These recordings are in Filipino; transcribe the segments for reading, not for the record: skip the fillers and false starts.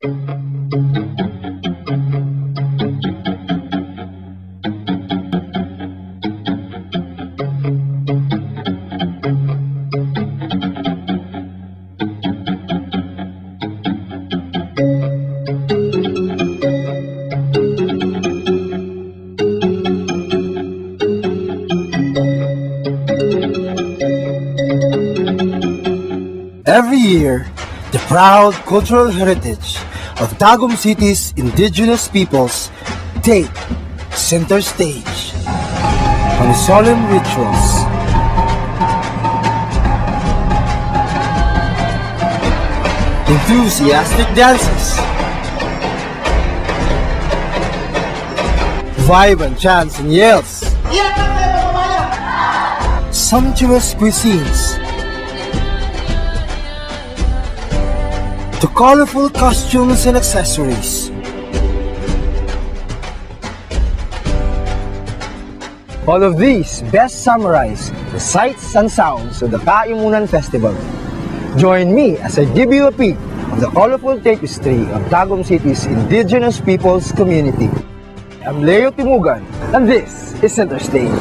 Every year, the proud cultural heritage of Tagum City's indigenous peoples take center stage on solemn rituals. Enthusiastic dances, vibrant chants and yells, sumptuous cuisines, to colorful costumes and accessories. All of these best summarize the sights and sounds of the Kaimunan Festival. Join me as I give you a peek of the colorful tapestry of Tagum City's indigenous people's community. I'm Leo Timogan, and this is Centerstage.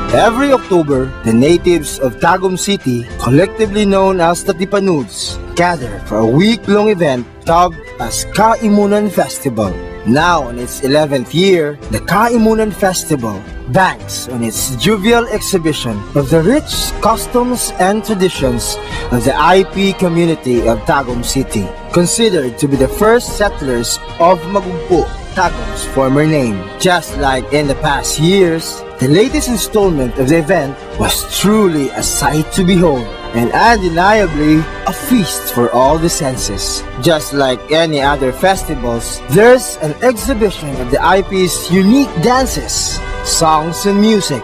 Every October, the natives of Tagum City, collectively known as the Tipanuds, gather for a week-long event dubbed as Kaimunan Festival. Now in its 11th year, the Kaimunan Festival banks on its jovial exhibition of the rich customs and traditions of the IP community of Tagum City, considered to be the first settlers of Magugpo, Tagum's former name. Just like in the past years, the latest installment of the event was truly a sight to behold and undeniably a feast for all the senses. Just like any other festivals, there's an exhibition of the IP's unique dances, songs and music.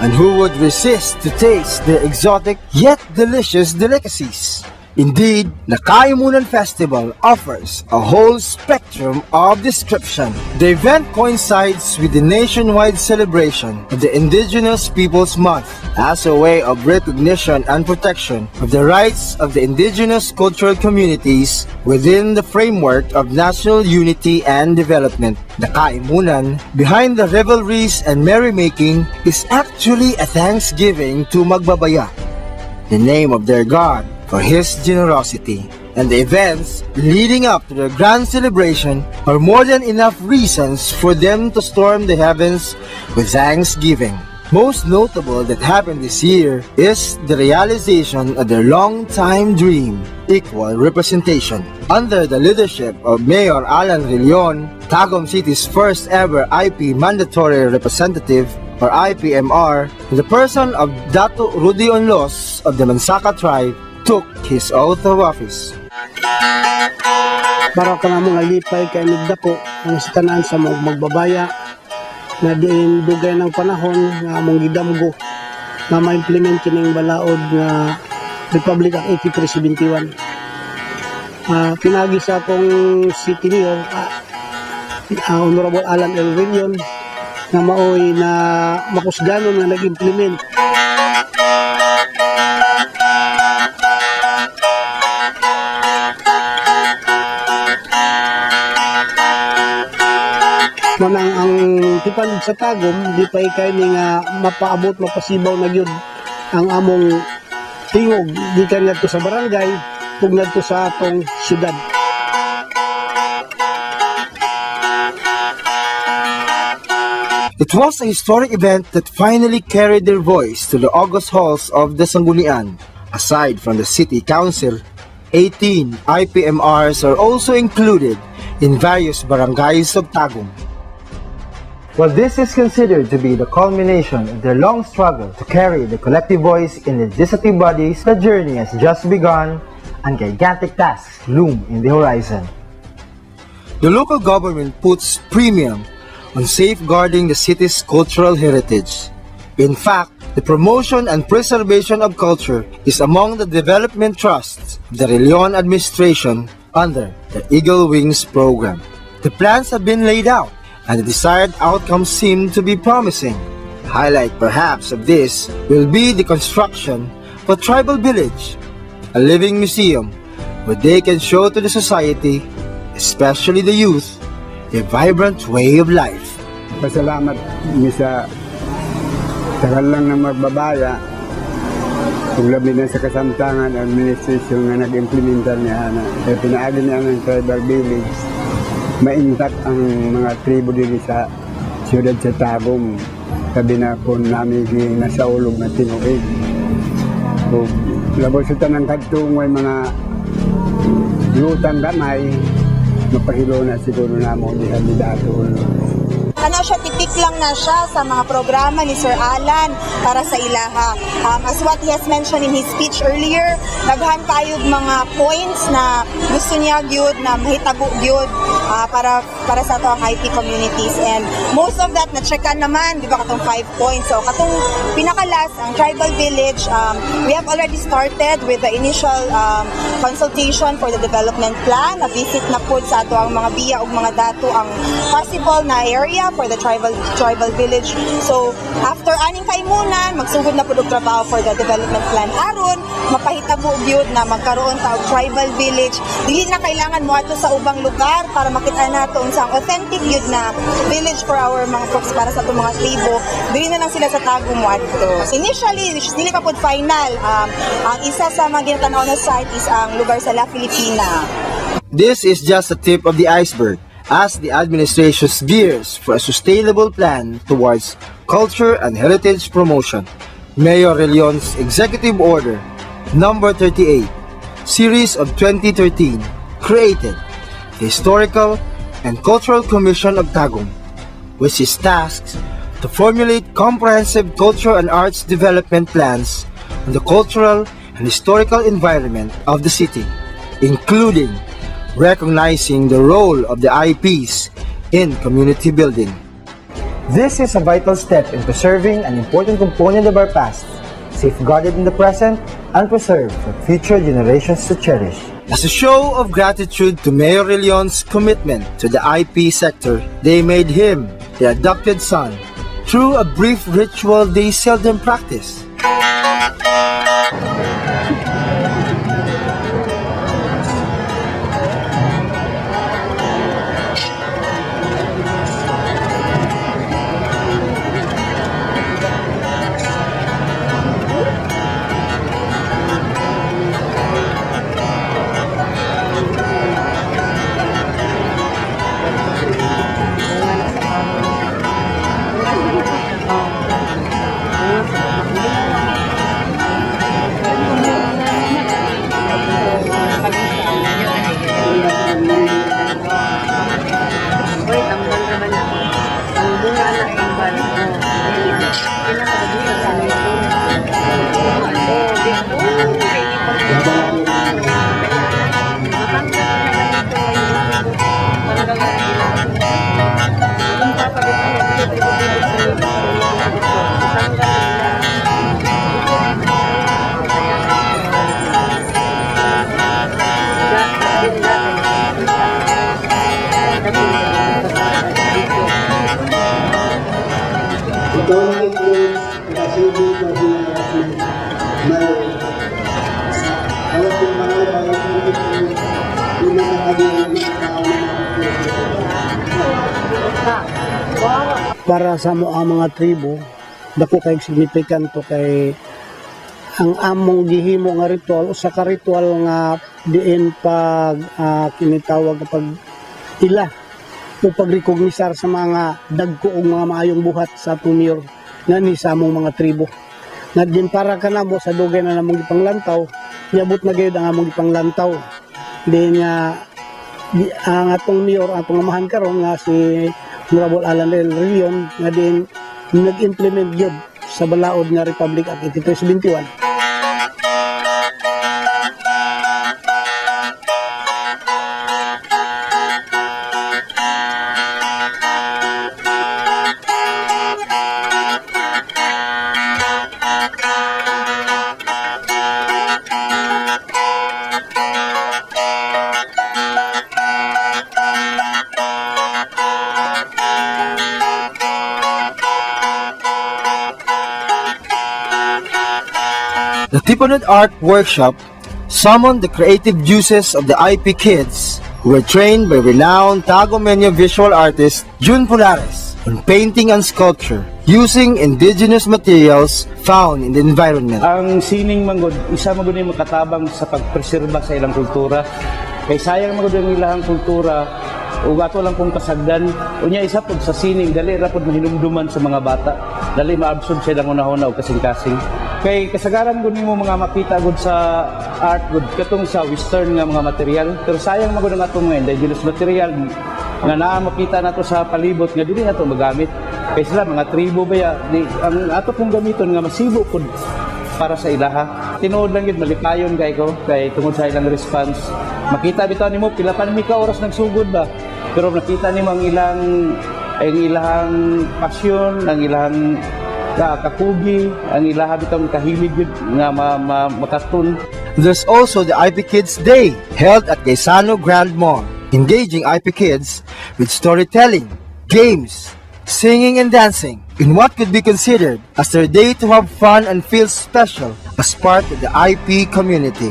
And who would resist to taste their exotic yet delicious delicacies? Indeed, the Kaimunan Festival offers a whole spectrum of description. The event coincides with the nationwide celebration of the Indigenous Peoples Month as a way of recognition and protection of the rights of the indigenous cultural communities within the framework of national unity and development. The Kaimunan, behind the revelries and merrymaking, is actually a thanksgiving to Magbabaya, the name of their god, for his generosity. And the events leading up to their grand celebration are more than enough reasons for them to storm the heavens with thanksgiving. Most notable that happened this year is the realization of their long-time dream, equal representation. Under the leadership of Mayor Alan Rillion, Tagum City's first ever IP mandatory representative, or IPMR, in the person of Dato Rudy Onlos of the Mansaka tribe, took his oath of office. Para ka nga mga lipay kay nagdako ang tanan sa magbabaya na diin dugay ng panahon nga among gidamgo na ma-implement kining balaod nga Republic Act 8371. Pinagi sa akong City Mayor, Honorable Alan L. Rillion, na maoy na makusganon nga nag-implement. Manang ang tipanig sa Tagum, di pa ikay ni nga mapaabot, mapasibaw na yun ang among tingog, di ka nga sa barangay, kung nga sa atong syudad. It was a historic event that finally carried their voice to the august halls of the Sanggunian. Aside from the City Council, 18 IPMRs are also included in various barangays of Tagum. Well, this is considered to be the culmination of their long struggle to carry the collective voice in legislative bodies. The journey has just begun and gigantic tasks loom in the horizon. The local government puts premium on safeguarding the city's cultural heritage. In fact, the promotion and preservation of culture is among the development trusts of the Relion administration under the Eagle Wings program. The plans have been laid out, and the desired outcomes seem to be promising. Highlight perhaps of this will be the construction of a tribal village, a living museum where they can show to the society, especially the youth, a vibrant way of life. Pasalamat niyo sa tagal lang ng magbabaya, kung labi na sa kasamtangan administration na nag-implementa niya na pinaagi niya ng tribal village, maintak ang mga tribo dito sa siyudad sa Tagum. Sabi na po namin nasa ulog na Timogan. Kung labos sa tanang kadtong may mga lutang gamay, mapahilo na siguro na mo di kandidato. Ano siya, tipik lang na siya sa mga programa ni Sir Alan para sa ilaha. As what he has mentioned in his speech earlier, naghan tayo mga points na gusto niya gyud na mahitabo gyud para sa ato ang IT communities. And most of that na-checkan naman, di ba, katong 5 points. So katong pinakalas, ang tribal village, we have already started with the initial consultation for the development plan. Na-visit na po sa ato ang mga biya o mga dato ang possible na area for the tribal village. So after aning kaimunan, magsugod na po og trabaho for the development plan aron mapahitabo gyud na magkaroon ta og tribal village. Dili na kailangan mo ato sa ubang lugar para makita nato unsang authentic gyud na village for our mga folks para sa atong mga tribo. Dili na lang sila sa Tagum mo adto. Initially, which is dili pa pod final, ang isa sa mga ginatanaw na site is ang lugar sa La Filipina. This is just the tip of the iceberg as the administration gears for a sustainable plan towards culture and heritage promotion. Mayor Relion's Executive Order Number 38, Series of 2013, created the Historical and Cultural Commission of Tagum, which is tasked to formulate comprehensive culture and arts development plans on the cultural and historical environment of the city, including recognizing the role of the IPs in community building. This is a vital step in preserving an important component of our past, safeguarded in the present and preserved for future generations to cherish. As a show of gratitude to Mayor Relion's commitment to the IP sector, they made him their adopted son through a brief ritual they seldom practice. Para sa mga tribo, dako kay significant to kay ang among gihimo nga ritual o sa ka-ritual nga diin pag kinitawag kapag ila o pagrekognisar sa mga dagko o mga maayong buhat sa tumiyor nga ni sa among mga tribo. Nga din para kanamo sa dugay na namong gipanglantaw, niabot na gayud ang among gipanglantaw. Din nga ang atong mayor, atong amahan karon nga si Honorable Alan Relion nga din nag-implement yun sa balaod nga Republic Act 8371. The Tipanod Art Workshop summoned the creative juices of the IP kids who were trained by renowned Tagomeño visual artist Jun Polares on painting and sculpture using indigenous materials found in the environment. Ang sining manggod, isa manggod yung makatabang sa pagpreserba sa ilang kultura. Kay sayang manggod yung ilang kultura, ug ato lang kung kasagdan. Unya isa pod sa sining, dali ra pod mahinumduman sa mga bata. Dali maabsorb sa ilang unahuna o kasing-kasing. Kay kasagaran gud nimo mga makita gud sa art gud katong sa western nga mga material. Pero sayang manggod ang atong mga indigenous material nga naa makita nato sa palibot nga dili nato magamit. Kay sila mga tribo ba ang ato pong gamiton nga masibo pud para sa ilaha. Tinuod lang yun, malipayon kay ko kay tungod sa ilang response. Makita bitaw nimo pila pa mi ka oras nagsugod ba. Pero nakita nimo ang ilang pasyon, ang ilang kakugi, ang ilaha bitaw kahilig yun nga makatun. There's also the IP Kids Day held at Gaisano Grand Mall, engaging IP kids with storytelling, games, singing and dancing in what could be considered as their day to have fun and feel special as part of the IP community.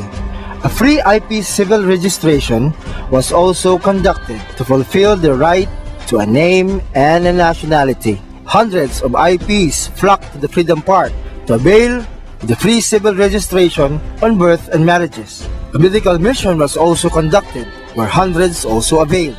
A free IP civil registration was also conducted to fulfill the right to a name and a nationality. Hundreds of IPs flocked to the Freedom Park to avail the free civil registration on birth and marriages. A medical mission was also conducted where hundreds also availed.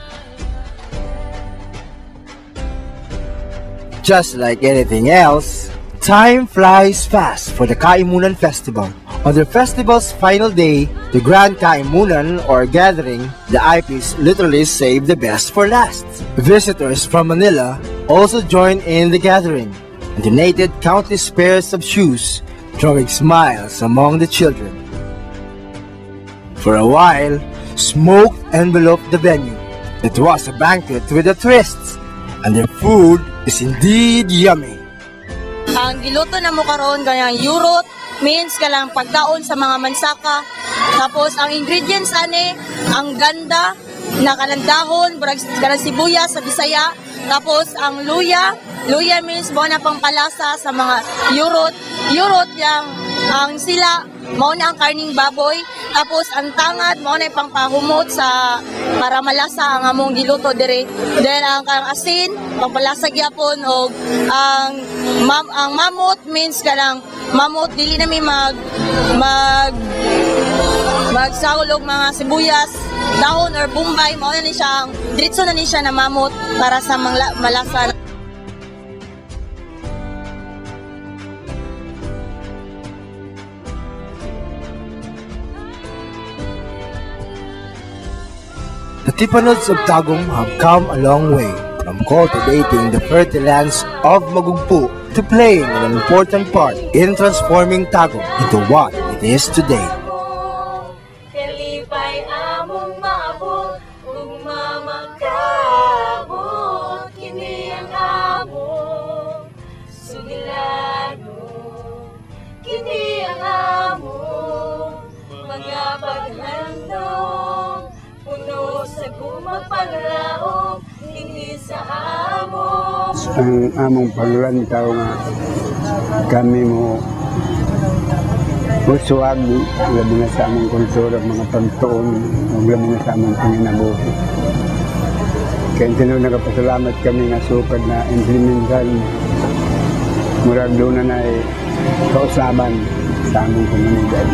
Just like anything else, time flies fast for the Kaimunan Festival. On the festival's final day, the Grand Kaimunan or gathering, the IPs literally save the best for last. Visitors from Manila also joined in the gathering and donated countless pairs of shoes, drawing smiles among the children. For a while, smoke enveloped the venue. It was a banquet with a twist, and their food is indeed yummy. Ang giluto na mo karon kanyang yurot, means kalang pagkaon sa mga mansaka. Tapos ang ingredients ani, ang ganda na kanang dahon, kanang sibuyas sa Bisaya. Tapos ang luya, luya means mo na pangpalasa sa mga yurot. Yurot yang ang sila mao na ang karning baboy. Tapos ang tangad mao na pangpahumot sa para malasa ang among giluto dire. Then ang asin pangpalasa gyapon og ang mamot means kanang mamot dili na mi magsahol og mga sibuyas, dahon or bumbay mao na ni siya diretso na ni siya na mamot para sa malasa. The Tipanods of Tagum have come a long way from cultivating the fertile lands of Magugpo to playing an important part in transforming Tagum into what it is today. Ang among paglantaw nga kami mo uswag labi na sa among kultura, mga pagtuon, labi na sa among panginabuhi. Kaya tinong nagapasalamat kami nga supad na implementan murag doon na kausaban sa among komunidad.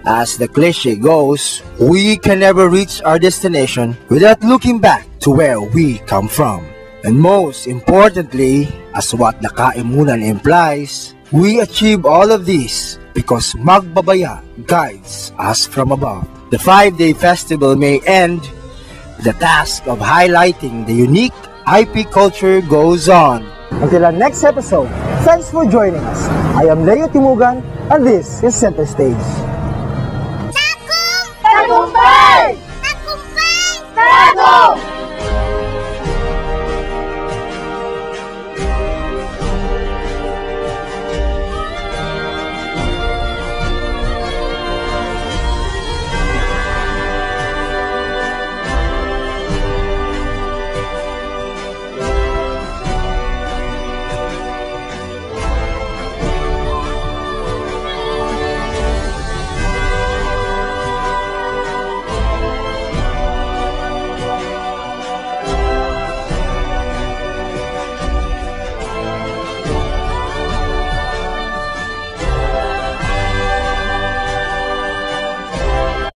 As the cliche goes, we can never reach our destination without looking back to where we come from. And most importantly, as what the Kaimunan implies, we achieve all of this because Magbabaya guides us from above. The 5-day festival may end, the task of highlighting the unique IP culture goes on. Until our next episode, thanks for joining us. I am Leo Timogan and this is Centerstage. Tagumpay! Tagumpay! Tagumpay!